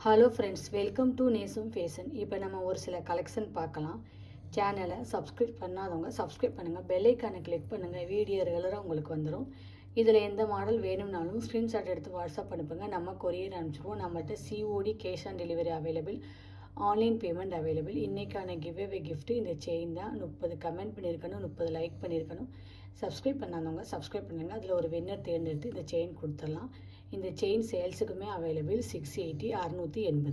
Hello friends, welcome to நேசம் fashion. இப்போ நம்ம ஒரு சில கலெக்ஷன் பார்க்கலாம். சேனலை சப்ஸ்கிரைப் பண்ணாதவங்க சப்ஸ்கிரைப் பண்ணுங்கள், பெல் ஐக்கானை கிளிக் பண்ணுங்கள். வீடியோ ரெகுலராக உங்களுக்கு வந்துடும். இதில் எந்த மாடல் வேணும்னாலும் ஸ்க்ரீன்ஷாட் எடுத்து வாட்ஸ்அப் அனுப்புங்க, நம்ம கொரியர் அனுப்பிச்சிடுவோம். நம்மகிட்ட COD cash on delivery available, online payment available. இன்றைக்கான கிவ்அவே கிஃப்ட்டு இந்த செயின் தான். 30 கமெண்ட் பண்ணியிருக்கணும், 30 லைக் பண்ணியிருக்கணும். சப்ஸ்கிரைப் பண்ணாதவங்க சப்ஸ்கிரைப் பண்ணுங்கள். அதில் ஒரு வின்னர் தேர்ந்தெடுத்து இந்த செயின் கொடுத்துடலாம். இந்த செயின் சேல்ஸுக்குமே அவைலபிள். 680 680.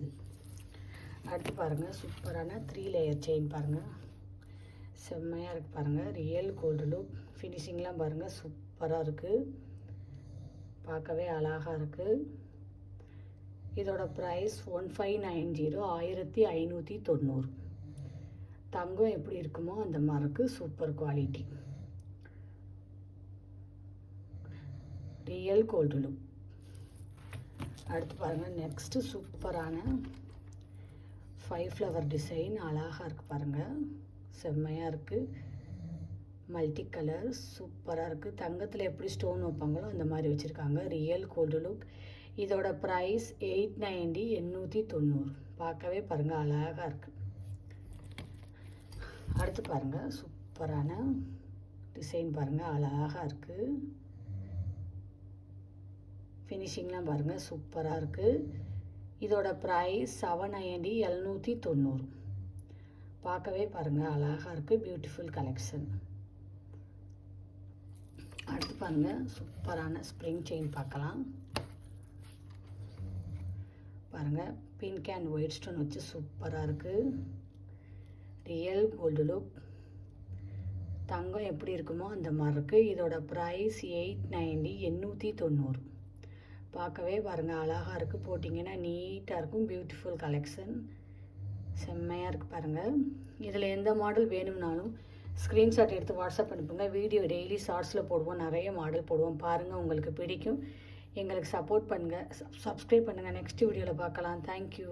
அடுத்து பாருங்கள், சூப்பரான 3 லேயர் செயின் பாருங்கள், செம்மையாக இருக்குது பாருங்கள். ரியல் கோல்டு லுக், ஃபினிஷிங்லாம் பாருங்கள் சூப்பராக இருக்குது, பார்க்கவே அழகாக இருக்குது. இதோட ப்ரைஸ் 1590, 1590. தங்கம் எப்படி இருக்குமோ அந்த மாதிரி இருக்குது, super quality, real gold look. அடுத்து பாருங்கள், நெக்ஸ்ட்டு சூப்பரான 5 ஃப்ளவர் டிசைன், அழகாக இருக்குது பாருங்கள், செம்மையாக இருக்குது. மல்டி கலர் சூப்பராக இருக்குது. தங்கத்தில் எப்படி ஸ்டோன் வைப்பாங்களோ அந்த மாதிரி வச்சுருக்காங்க. Real gold look. இதோட ப்ரைஸ் 890, 890. பார்க்கவே பாருங்கள் அழகாக இருக்குது. அடுத்து பாருங்கள், சூப்பரான டிசைன் பாருங்கள், அழகாக இருக்குது. ஃபினிஷிங்லாம் பாருங்கள் சூப்பராக இருக்குது. இதோட ப்ரைஸ் 790, 790. பார்க்கவே பாருங்கள் அழகாக இருக்குது, பியூட்டிஃபுல் கலெக்ஷன். அடுத்து பாருங்கள், சூப்பரான ஸ்ப்ரிங் செயின் பார்க்கலாம். பாருங்கள், பிங்க் அண்ட் ஒயிட் ஸ்டோன் வச்சு சூப்பராக இருக்குது. Real gold look. தங்கம் எப்படி இருக்குமோ அந்த மாதிரி இருக்குது. இதோட ப்ரைஸ் 890, 890. பார்க்கவே பாருங்கள் அழகாக இருக்குது, போட்டிங்கன்னா நீட்டாக இருக்கும், பியூட்டிஃபுல் கலெக்ஷன், செம்மையாக இருக்குது பாருங்கள். இதில் எந்த மாடல் வேணும்னாலும் ஸ்க்ரீன்ஷாட் எடுத்து வாட்ஸ்அப் அனுப்புங்க. வீடியோ டெய்லி ஷார்ட்ஸில் போடுவோம், நிறைய மாடல் போடுவோம், பாருங்கள் உங்களுக்கு பிடிக்கும். எங்களுக்கு சப்போர்ட் பண்ணுங்கள், சப்ஸ்கிரைப் பண்ணுங்கள். நெக்ஸ்ட் வீடியோவில் பார்க்கலாம். தேங்க்யூ.